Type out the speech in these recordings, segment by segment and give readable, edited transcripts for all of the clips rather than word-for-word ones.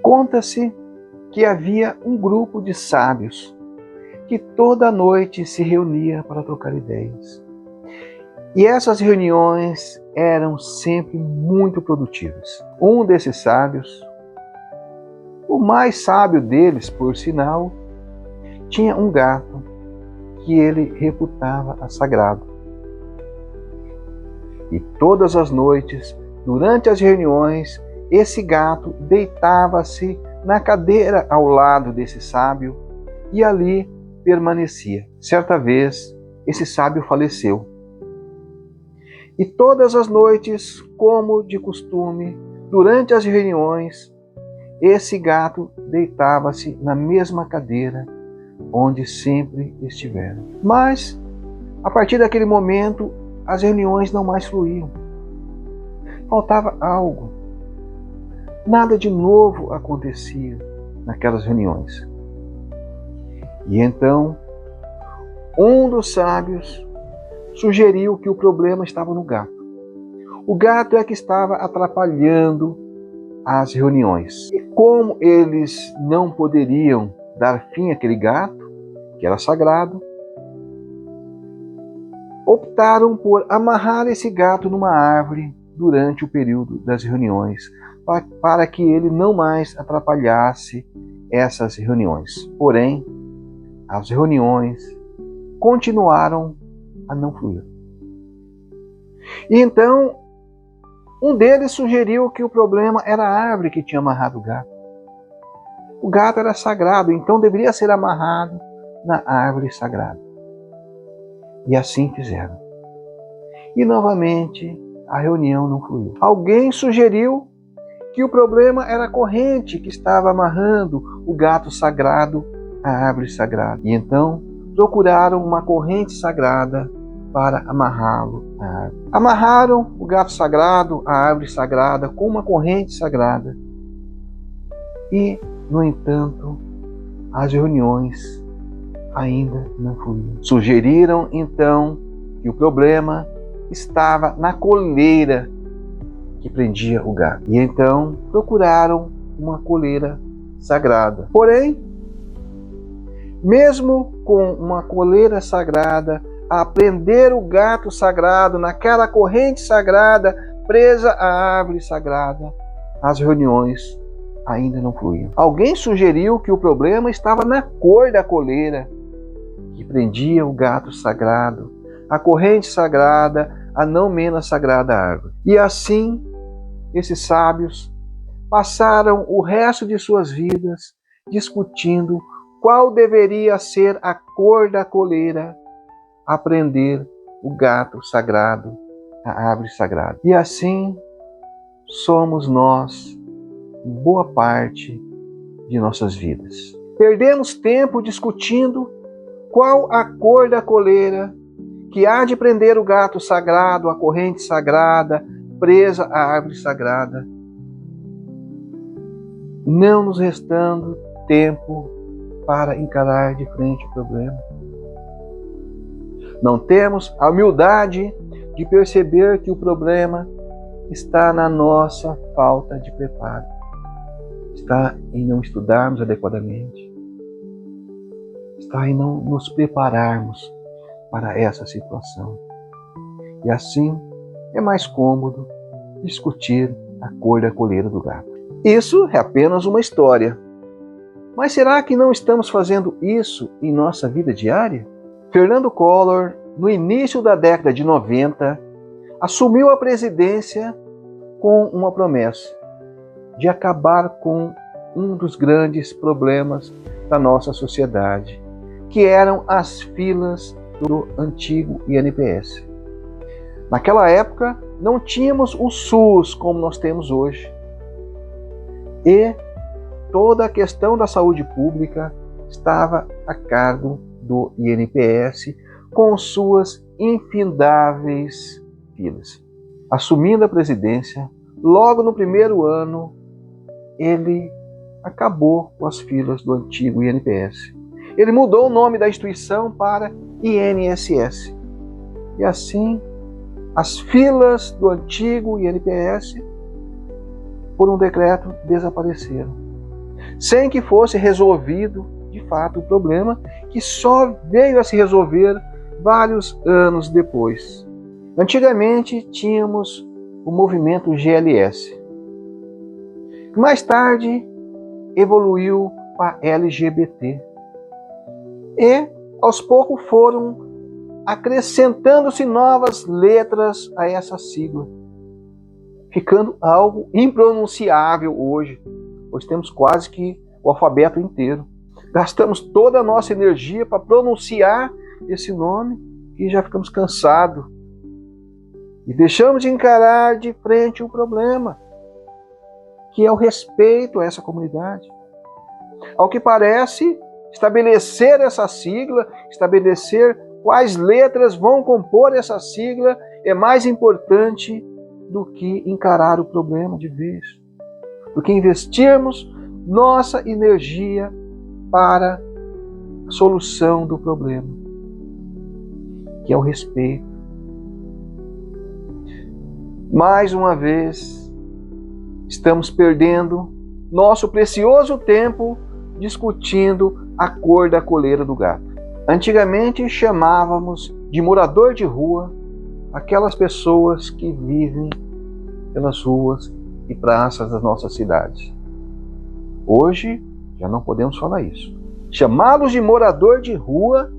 Conta-se que havia um grupo de sábios que toda noite se reunia para trocar ideias. E essas reuniões eram sempre muito produtivas. Um desses sábios, o mais sábio deles, por sinal, tinha um gato que ele reputava a sagrado. E todas as noites, durante as reuniões, esse gato deitava-se na cadeira ao lado desse sábio e ali permanecia. Certa vez, esse sábio faleceu. E todas as noites, como de costume, durante as reuniões, esse gato deitava-se na mesma cadeira onde sempre estivera. Mas, a partir daquele momento, as reuniões não mais fluíam. Faltava algo. Nada de novo acontecia naquelas reuniões. E então, um dos sábios sugeriu que o problema estava no gato. O gato é que estava atrapalhando as reuniões. E como eles não poderiam dar fim àquele gato, que era sagrado, optaram por amarrar esse gato numa árvore durante o período das reuniões, para que ele não mais atrapalhasse essas reuniões. Porém, as reuniões continuaram a não fluir. E então, um deles sugeriu que o problema era a árvore que tinha amarrado o gato. O gato era sagrado, então deveria ser amarrado na árvore sagrada. E assim fizeram. E novamente, a reunião não fluiu. Alguém sugeriu que o problema era a corrente que estava amarrando o gato sagrado à árvore sagrada. E então, procuraram uma corrente sagrada para amarrá-lo à árvore. Amarraram o gato sagrado à árvore sagrada com uma corrente sagrada. E, no entanto, as reuniões ainda não fluíam. Sugeriram, então, que o problema estava na coleira que prendia o gato. E então procuraram uma coleira sagrada. Porém, mesmo com uma coleira sagrada, a prender o gato sagrado naquela corrente sagrada, presa à árvore sagrada, as reuniões ainda não fluíam. Alguém sugeriu que o problema estava na cor da coleira que prendia o gato sagrado, a corrente sagrada, a não menos sagrada árvore. E assim, esses sábios passaram o resto de suas vidas discutindo qual deveria ser a cor da coleira a prender o gato sagrado, a árvore sagrada. E assim somos nós, em boa parte de nossas vidas. Perdemos tempo discutindo qual a cor da coleira que há de prender o gato sagrado, a corrente sagrada, presa à árvore sagrada, não nos restando tempo para encarar de frente o problema. Não temos a humildade de perceber que o problema está na nossa falta de preparo, está em não estudarmos adequadamente, está em não nos prepararmos para essa situação. E assim é mais cômodo discutir a cor da coleira do gato. Isso é apenas uma história. Mas será que não estamos fazendo isso em nossa vida diária? Fernando Collor, no início da década de 90, assumiu a presidência com uma promessa de acabar com um dos grandes problemas da nossa sociedade, que eram as filas do antigo INPS. Naquela época, não tínhamos o SUS como nós temos hoje. E toda a questão da saúde pública estava a cargo do INPS, com suas infindáveis filas. Assumindo a presidência, logo no primeiro ano, ele acabou com as filas do antigo INPS. Ele mudou o nome da instituição para INSS. E assim, as filas do antigo INPS, por um decreto, desapareceram. sem que fosse resolvido, de fato, o problema que só veio a se resolver vários anos depois. Antigamente tínhamos o movimento GLS, que mais tarde evoluiu para LGBT. E aos poucos foram acrescentando-se novas letras a essa sigla, ficando algo impronunciável hoje, pois temos quase que o alfabeto inteiro. Gastamos toda a nossa energia para pronunciar esse nome e já ficamos cansados. E deixamos de encarar de frente o problema, que é o respeito a essa comunidade. Ao que parece, estabelecer essa sigla, estabelecer quais letras vão compor essa sigla é mais importante do que encarar o problema de vez, do que investirmos nossa energia para a solução do problema, que é o respeito. Mais uma vez, estamos perdendo nosso precioso tempo discutindo a cor da coleira do gato. Antigamente chamávamos de morador de rua aquelas pessoas que vivem pelas ruas e praças das nossas cidades. Hoje já não podemos falar isso. Chamá-los de morador de rua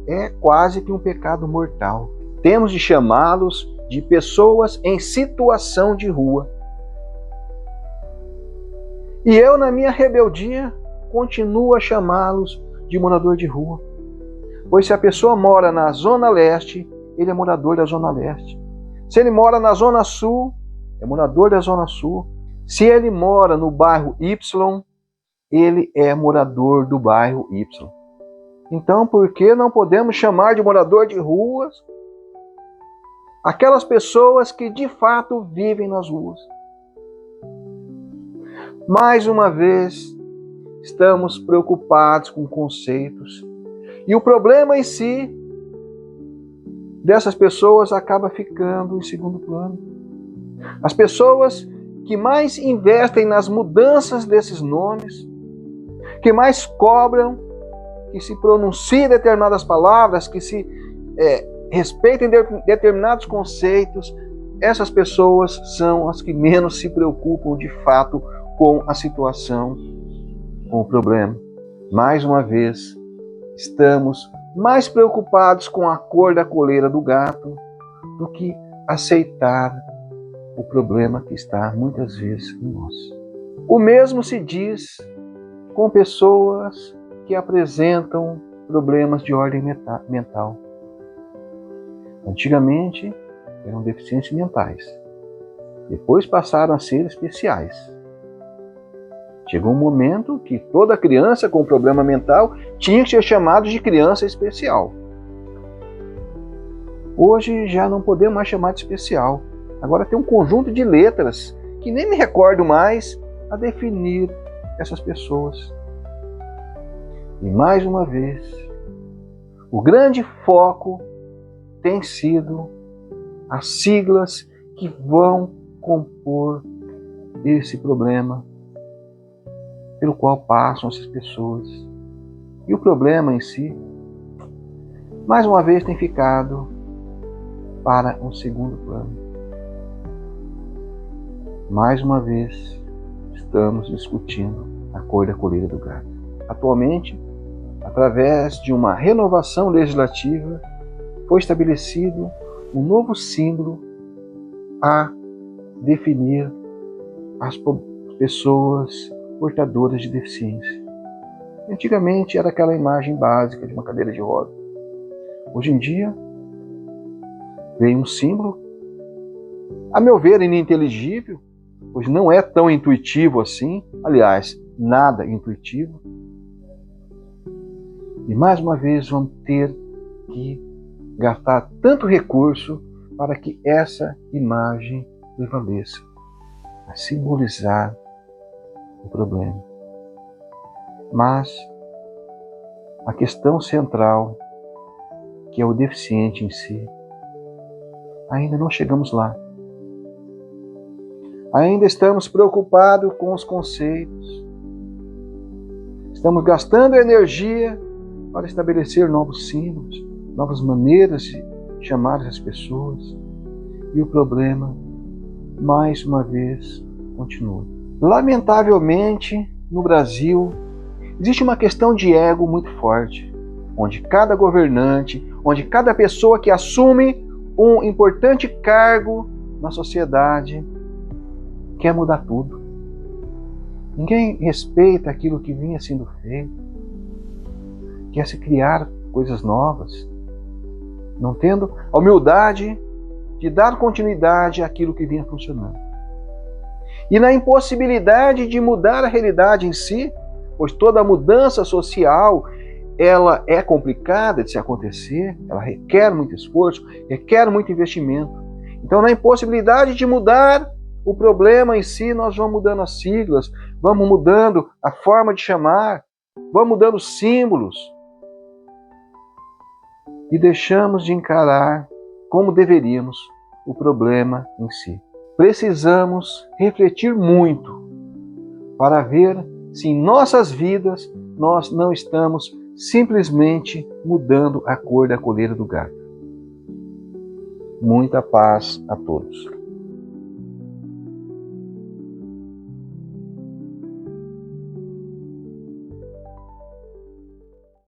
é quase que um pecado mortal. Temos de chamá-los de pessoas em situação de rua. E eu, na minha rebeldia, continuo a chamá-los de morador de rua. Pois se a pessoa mora na Zona Leste, ele é morador da Zona Leste. Se ele mora na Zona Sul, é morador da Zona Sul. Se ele mora no bairro Y, ele é morador do bairro Y. Então, por que não podemos chamar de morador de ruas aquelas pessoas que de fato vivem nas ruas? Mais uma vez, estamos preocupados com conceitos. E o problema em si dessas pessoas acaba ficando em segundo plano. As pessoas que mais investem nas mudanças desses nomes, que mais cobram que se pronunciem determinadas palavras, que se respeitem determinados conceitos, essas pessoas são as que menos se preocupam de fato com a situação, com o problema. Mais uma vez, estamos mais preocupados com a cor da coleira do gato do que aceitar o problema que está muitas vezes em nós. O mesmo se diz com pessoas que apresentam problemas de ordem mental. Antigamente eram deficiências mentais, depois passaram a ser especiais. Chegou um momento que toda criança com problema mental tinha que ser chamada de criança especial. Hoje já não podemos mais chamar de especial. Agora tem um conjunto de letras que nem me recordo mais a definir essas pessoas. E mais uma vez, o grande foco tem sido as siglas que vão compor esse problema pelo qual passam essas pessoas. E o problema em si, mais uma vez, tem ficado para um segundo plano. Mais uma vez, estamos discutindo a cor da coleira do gato. Atualmente, através de uma renovação legislativa, foi estabelecido um novo símbolo a definir as pessoas portadoras de deficiência. Antigamente era aquela imagem básica de uma cadeira de rodas. Hoje em dia, veio um símbolo, a meu ver, ininteligível, pois não é tão intuitivo assim, aliás, nada intuitivo. E mais uma vez vamos ter que gastar tanto recurso para que essa imagem prevaleça, a simbolizar o problema. Mas a questão central, que é o deficiente em si, ainda não chegamos lá. Ainda estamos preocupados com os conceitos. Estamos gastando energia para estabelecer novos símbolos, novas maneiras de chamar as pessoas. E o problema, mais uma vez, continua. Lamentavelmente, no Brasil, existe uma questão de ego muito forte, onde cada governante, onde cada pessoa que assume um importante cargo na sociedade quer mudar tudo. Ninguém respeita aquilo que vinha sendo feito, quer se criar coisas novas, não tendo a humildade de dar continuidade àquilo que vinha funcionando. E na impossibilidade de mudar a realidade em si, pois toda mudança social ela é complicada de se acontecer, ela requer muito esforço, requer muito investimento. Então, na impossibilidade de mudar o problema em si, nós vamos mudando as siglas, vamos mudando a forma de chamar, vamos mudando os símbolos e deixamos de encarar como deveríamos o problema em si. Precisamos refletir muito para ver se em nossas vidas nós não estamos simplesmente mudando a cor da coleira do gato. Muita paz a todos.